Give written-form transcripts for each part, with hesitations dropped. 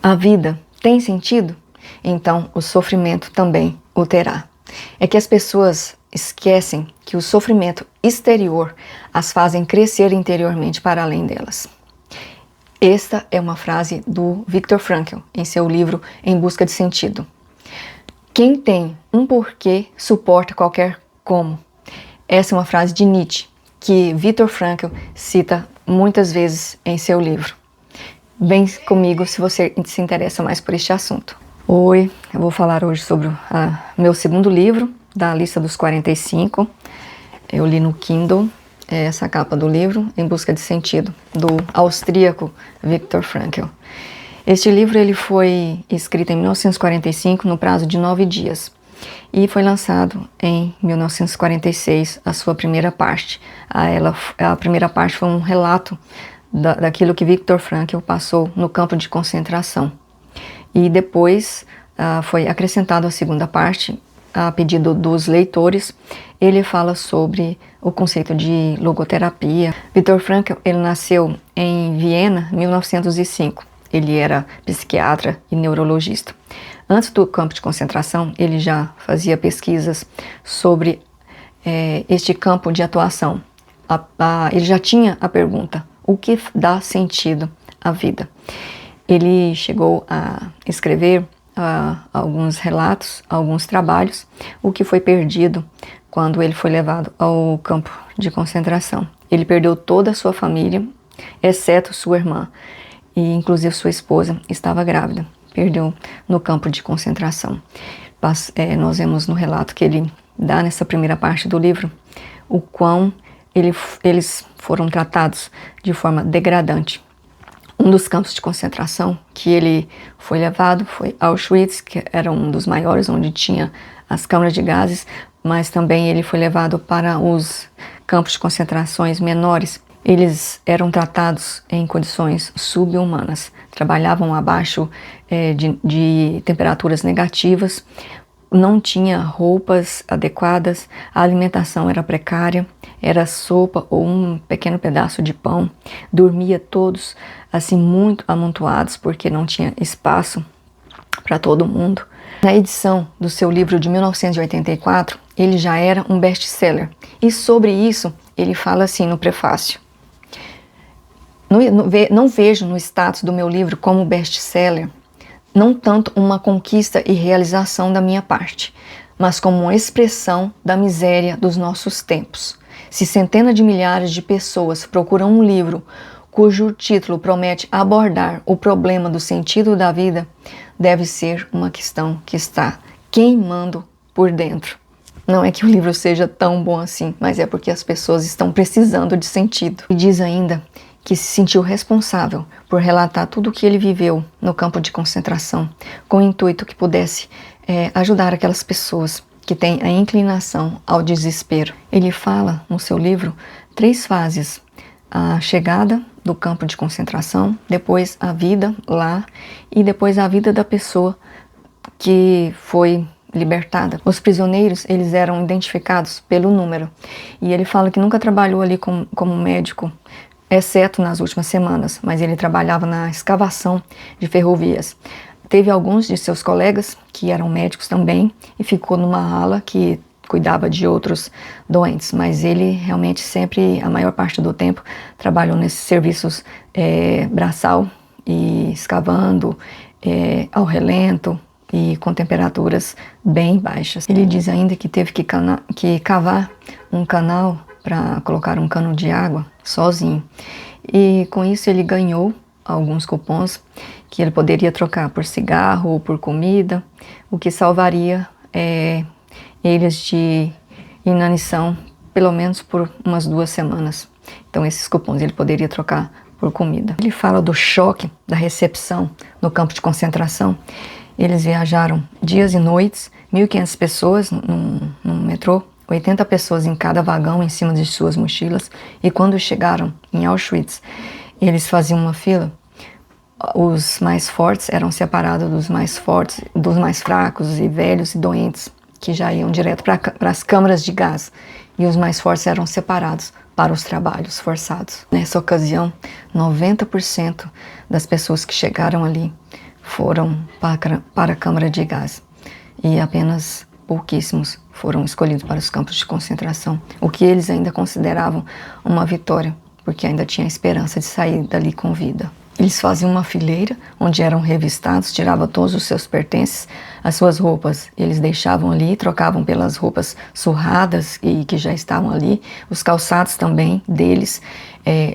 A vida tem sentido? Então o sofrimento também o terá. É que as pessoas esquecem que o sofrimento exterior as fazem crescer interiormente para além delas. Esta é uma frase do Viktor Frankl em seu livro Em Busca de Sentido. Quem tem um porquê suporta qualquer como. Essa é uma frase de Nietzsche que Viktor Frankl cita muitas vezes em seu livro. Vem comigo se você se interessa mais por este assunto. Oi, eu vou falar hoje sobre meu segundo livro, da lista dos 45. Eu li no Kindle, essa capa do livro, Em Busca de Sentido, do austríaco Viktor Frankl. Este livro ele foi escrito em 1945, no prazo de 9 dias. E foi lançado em 1946, a sua primeira parte. A primeira parte foi um relato daquilo que Viktor Frankl passou no campo de concentração. E depois foi acrescentado a segunda parte, a pedido dos leitores. Ele fala sobre o conceito de logoterapia. Viktor Frankl, ele nasceu em Viena, em 1905. Ele era psiquiatra e neurologista. Antes do campo de concentração, ele já fazia pesquisas sobre este campo de atuação. Ele já tinha a pergunta: o que dá sentido à vida? Ele chegou a escrever alguns relatos, alguns trabalhos, o que foi perdido quando ele foi levado ao campo de concentração. Ele perdeu toda a sua família, exceto sua irmã, e inclusive sua esposa estava grávida. Perdeu no campo de concentração. Nós vemos no relato que ele dá nessa primeira parte do livro o quão eles foram tratados de forma degradante. Um dos campos de concentração que ele foi levado foi Auschwitz, que era um dos maiores, onde tinha as câmaras de gases, mas também ele foi levado para os campos de concentrações menores. Eles eram tratados em condições subhumanas, trabalhavam abaixo de temperaturas negativas, não tinha roupas adequadas, a alimentação era precária, era sopa ou um pequeno pedaço de pão, dormia todos assim muito amontoados porque não tinha espaço para todo mundo. Na edição do seu livro de 1984, ele já era um best-seller, e sobre isso ele fala assim no prefácio: não vejo no status do meu livro como best-seller não tanto uma conquista e realização da minha parte, mas como uma expressão da miséria dos nossos tempos. Se centenas de milhares de pessoas procuram um livro cujo título promete abordar o problema do sentido da vida, deve ser uma questão que está queimando por dentro. Não é que o livro seja tão bom assim, mas é porque as pessoas estão precisando de sentido. E diz ainda que se sentiu responsável por relatar tudo o que ele viveu no campo de concentração, com o intuito que pudesse ajudar aquelas pessoas que têm a inclinação ao desespero. Ele fala no seu livro 3 fases: a chegada do campo de concentração, depois a vida lá e depois a vida da pessoa que foi libertada. Os prisioneiros, eles eram identificados pelo número, e ele fala que nunca trabalhou ali como médico, exceto nas últimas semanas, mas ele trabalhava na escavação de ferrovias. Teve alguns de seus colegas que eram médicos também e ficou numa ala que cuidava de outros doentes, mas ele realmente sempre, a maior parte do tempo, trabalhou nesses serviços braçal e escavando ao relento e com temperaturas bem baixas. Ele diz ainda que teve que cavar um canal para colocar um cano de água sozinho. E com isso ele ganhou alguns cupons que ele poderia trocar por cigarro ou por comida, o que salvaria eles de inanição pelo menos por umas 2 semanas. Então esses cupons ele poderia trocar por comida. Ele fala do choque da recepção no campo de concentração. Eles viajaram dias e noites, 1.500 pessoas no metrô, 80 pessoas em cada vagão em cima de suas mochilas, e quando chegaram em Auschwitz, eles faziam uma fila. Os mais fortes eram separados dos mais fortes, dos mais fracos e velhos e doentes, que já iam direto para as câmaras de gás, e os mais fortes eram separados para os trabalhos forçados. Nessa ocasião, 90% das pessoas que chegaram ali foram para a câmara de gás e apenas pouquíssimos foram escolhidos para os campos de concentração, o que eles ainda consideravam uma vitória, porque ainda tinha esperança de sair dali com vida. Eles faziam uma fileira onde eram revistados, tiravam todos os seus pertences, as suas roupas eles deixavam ali, trocavam pelas roupas surradas e que já estavam ali. Os calçados também deles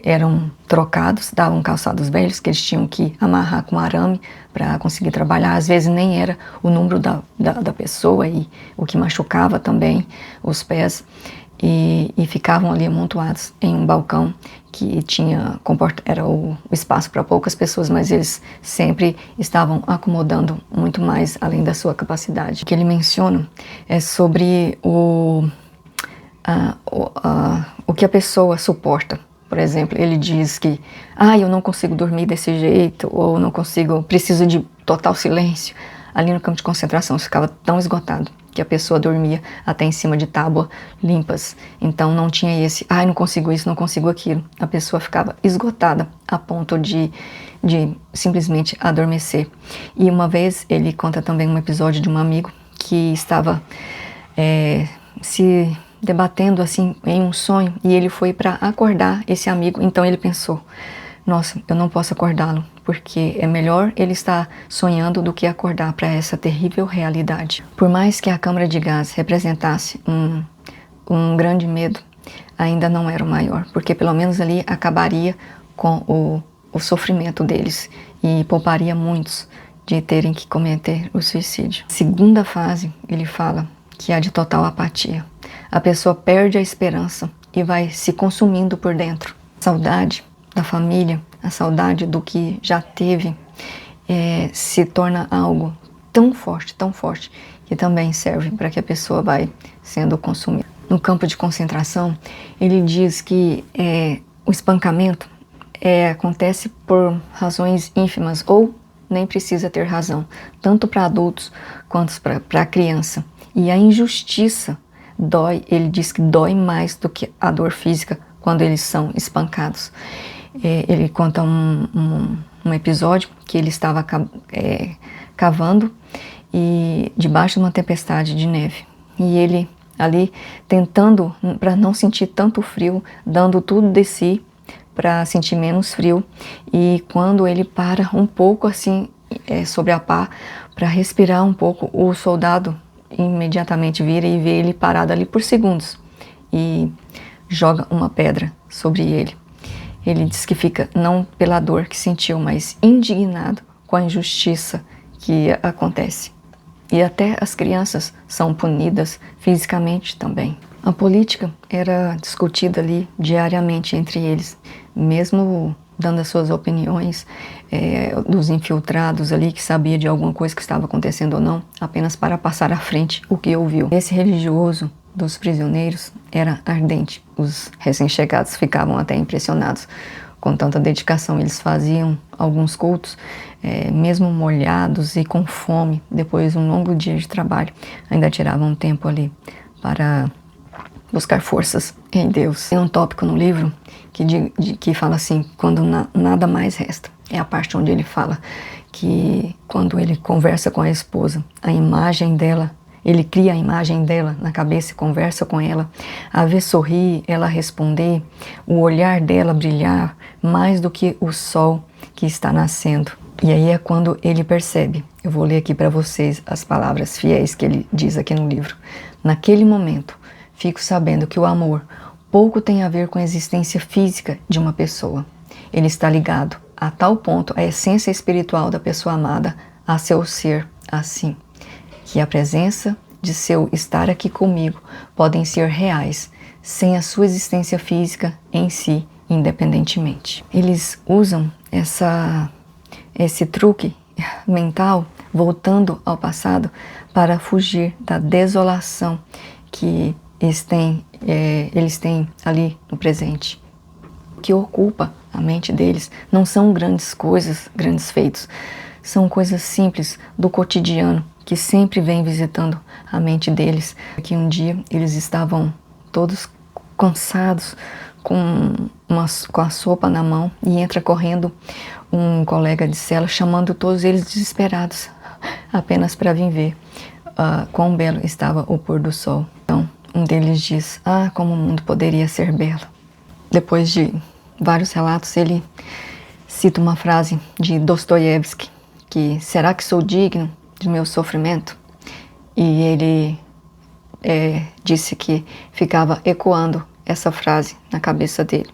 eram trocados, davam calçados velhos que eles tinham que amarrar com arame para conseguir trabalhar. Às vezes nem era o número da pessoa, e o que machucava também os pés. E ficavam ali amontoados em um balcão que era o espaço para poucas pessoas, mas eles sempre estavam acomodando muito mais além da sua capacidade. O que ele menciona é sobre o que a pessoa suporta. Por exemplo, ele diz que eu não consigo dormir desse jeito, ou não consigo, preciso de total silêncio. Ali no campo de concentração ficava tão esgotado que a pessoa dormia até em cima de tábua limpas. Então não tinha esse, não consigo isso, não consigo aquilo. A pessoa ficava esgotada a ponto de simplesmente adormecer. E uma vez ele conta também um episódio de um amigo que estava se debatendo assim em um sonho, e ele foi para acordar esse amigo. Então ele pensou: nossa, eu não posso acordá-lo, porque é melhor ele estar sonhando do que acordar para essa terrível realidade. Por mais que a câmara de gás representasse um grande medo, ainda não era o maior, porque pelo menos ali acabaria com o sofrimento deles e pouparia muitos de terem que cometer o suicídio. Segunda fase, ele fala que é a de total apatia. A pessoa perde a esperança e vai se consumindo por dentro. Saudade da família, a saudade do que já teve, se torna algo tão forte, que também serve para que a pessoa vai sendo consumida. No campo de concentração, ele diz que o espancamento acontece por razões ínfimas, ou nem precisa ter razão, tanto para adultos quanto para a criança. E a injustiça dói, ele diz que dói mais do que a dor física quando eles são espancados. Ele conta um episódio que ele estava cavando e debaixo de uma tempestade de neve. E ele ali tentando, para não sentir tanto frio, dando tudo de si para sentir menos frio. E quando ele para um pouco assim sobre a pá para respirar um pouco, o soldado imediatamente vira e vê ele parado ali por segundos e joga uma pedra sobre ele. Ele diz que fica não pela dor que sentiu, mas indignado com a injustiça que acontece. E até as crianças são punidas fisicamente também. A política era discutida ali diariamente entre eles, mesmo dando as suas opiniões, dos infiltrados ali que sabia de alguma coisa que estava acontecendo ou não, apenas para passar à frente o que ouviu. Esse religioso dos prisioneiros era ardente. Os recém-chegados ficavam até impressionados com tanta dedicação. Eles faziam alguns cultos, mesmo molhados e com fome, depois de um longo dia de trabalho, ainda tiravam um tempo para buscar forças em Deus. Tem um tópico no livro que fala assim: quando nada mais resta. É a parte onde ele fala que quando ele conversa com a esposa, a imagem dela, ele cria a imagem dela na cabeça e conversa com ela, a ver sorrir, ela responder, o olhar dela brilhar mais do que o sol que está nascendo. E aí é quando ele percebe. Eu vou ler aqui para vocês as palavras fiéis que ele diz aqui no livro. Naquele momento, fico sabendo que o amor pouco tem a ver com a existência física de uma pessoa. Ele está ligado a tal ponto à essência espiritual da pessoa amada, a seu ser assim, que a presença de seu estar aqui comigo podem ser reais, sem a sua existência física em si, independentemente. Eles usam esse truque mental, voltando ao passado, para fugir da desolação que eles têm ali no presente. O que ocupa a mente deles não são grandes coisas, grandes feitos, são coisas simples do cotidiano que sempre vem visitando a mente deles. Que um dia eles estavam todos cansados, com a sopa na mão e entra correndo um colega de cela, chamando todos eles desesperados, apenas para vir ver quão belo estava o pôr do sol. Então, um deles diz: "Ah, como o mundo poderia ser belo." Depois de vários relatos, ele cita uma frase de Dostoiévski, que "será que sou digno de meu sofrimento?" E ele disse que ficava ecoando essa frase na cabeça dele.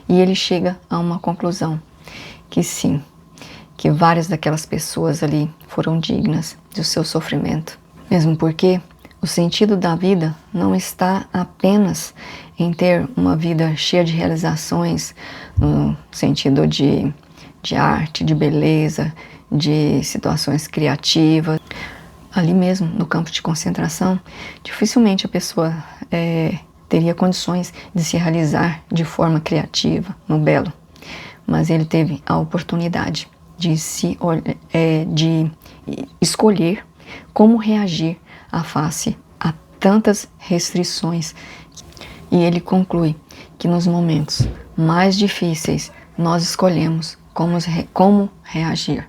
E ele chega a uma conclusão, que sim, que várias daquelas pessoas ali foram dignas do seu sofrimento. Mesmo porque o sentido da vida não está apenas em ter uma vida cheia de realizações, no sentido de arte, de beleza, de situações criativas. Ali mesmo, no campo de concentração, dificilmente a pessoa teria condições de se realizar de forma criativa, no belo. Mas ele teve a oportunidade de escolher como reagir face a tantas restrições. E ele conclui que nos momentos mais difíceis nós escolhemos como reagir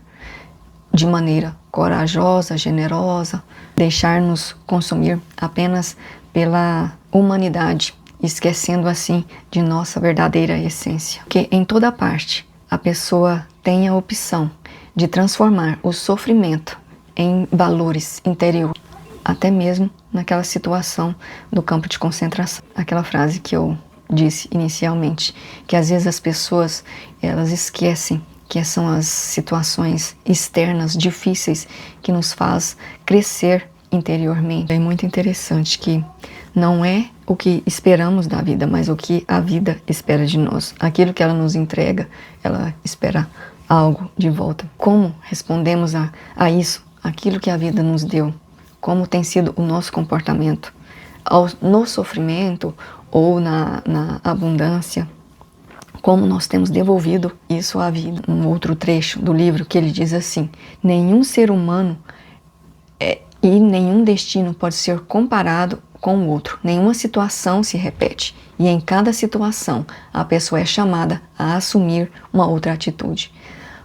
de maneira corajosa, generosa, deixar-nos consumir apenas pela humanidade, esquecendo assim de nossa verdadeira essência. Que em toda parte a pessoa tem a opção de transformar o sofrimento em valores interiores, até mesmo naquela situação do campo de concentração. Aquela frase que eu disse inicialmente, que às vezes as pessoas elas esquecem que são as situações externas difíceis que nos faz crescer interiormente. É muito interessante que não é o que esperamos da vida, mas o que a vida espera de nós. Aquilo que ela nos entrega, ela espera algo de volta. Como respondemos a isso, aquilo que a vida nos deu? Como tem sido o nosso comportamento no sofrimento ou na abundância? Como nós temos devolvido isso à vida? Um outro trecho do livro que ele diz assim: nenhum ser humano e nenhum destino pode ser comparado com o outro. Nenhuma situação se repete. E em cada situação, a pessoa é chamada a assumir uma outra atitude.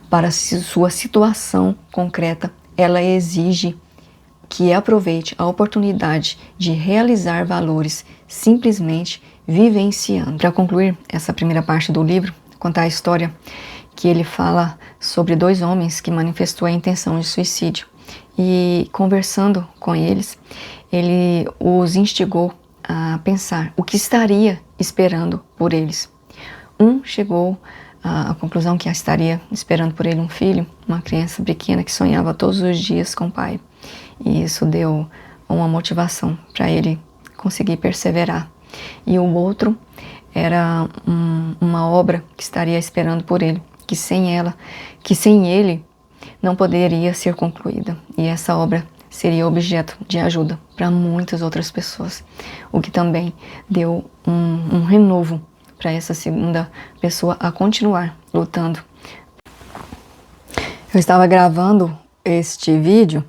Para sua situação concreta, ela exige que aproveite a oportunidade de realizar valores simplesmente vivenciando. Para concluir essa primeira parte do livro, contar a história que ele fala sobre dois homens que manifestou a intenção de suicídio. E conversando com eles, ele os instigou a pensar o que estaria esperando por eles. Um chegou à conclusão que estaria esperando por ele um filho, uma criança pequena que sonhava todos os dias com o pai. E isso deu uma motivação para ele conseguir perseverar. E o outro era uma obra que estaria esperando por ele, que sem ele não poderia ser concluída. E essa obra seria objeto de ajuda para muitas outras pessoas, o que também deu um renovo para essa segunda pessoa a continuar lutando. Eu estava gravando este vídeo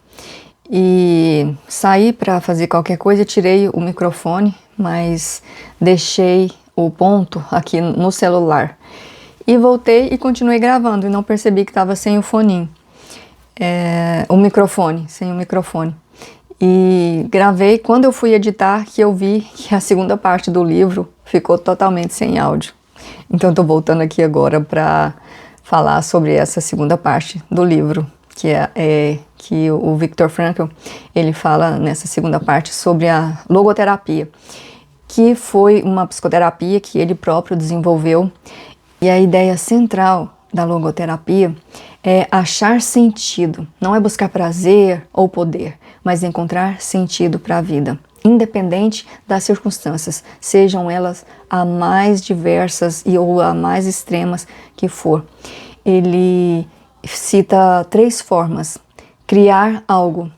e saí para fazer qualquer coisa, tirei o microfone, mas deixei o ponto aqui no celular. E voltei e continuei gravando e não percebi que estava sem o foninho. Sem o microfone. E gravei, quando eu fui editar, que eu vi que a segunda parte do livro ficou totalmente sem áudio. Então estou voltando aqui agora para falar sobre essa segunda parte do livro, que o Viktor Frankl, ele fala nessa segunda parte sobre a logoterapia, que foi uma psicoterapia que ele próprio desenvolveu. E a ideia central da logoterapia é achar sentido, não é buscar prazer ou poder, mas encontrar sentido para a vida, independente das circunstâncias, sejam elas a mais diversas ou a mais extremas que for. Ele cita 3 formas: criar algo,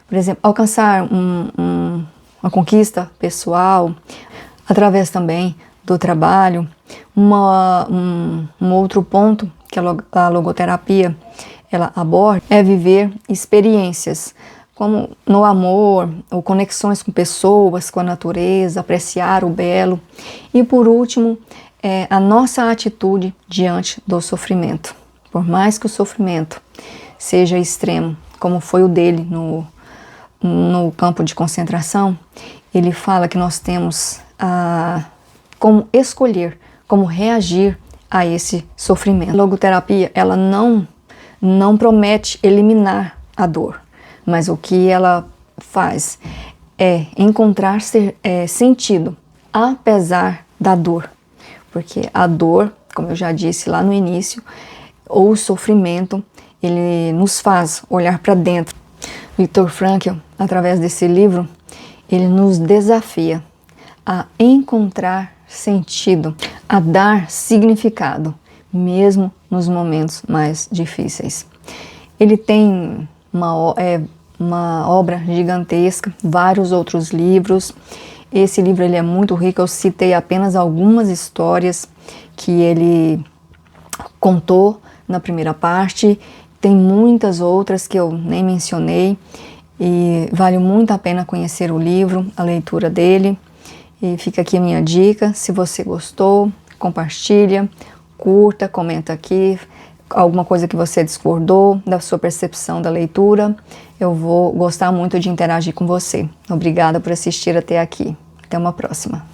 por exemplo, alcançar uma conquista pessoal, através também do trabalho. Um outro ponto que a logoterapia ela aborda é viver experiências como no amor, ou conexões com pessoas, com a natureza, apreciar o belo. E por último, a nossa atitude diante do sofrimento. Por mais que o sofrimento seja extremo, como foi o dele no campo de concentração, ele fala que nós temos como escolher, como reagir a esse sofrimento. A logoterapia, ela não promete eliminar a dor, mas o que ela faz é encontrar sentido, apesar da dor. Porque a dor, como eu já disse lá no início, ou o sofrimento, ele nos faz olhar para dentro. Viktor Frankl, através desse livro, ele nos desafia a encontrar sentido, a dar significado, mesmo nos momentos mais difíceis. Ele tem uma obra gigantesca, vários outros livros. Esse livro ele é muito rico, eu citei apenas algumas histórias que ele contou na primeira parte. Tem muitas outras que eu nem mencionei e vale muito a pena conhecer o livro, a leitura dele. E fica aqui a minha dica, se você gostou, compartilha, curta, comenta aqui, alguma coisa que você discordou da sua percepção da leitura, eu vou gostar muito de interagir com você. Obrigada por assistir até aqui. Até uma próxima.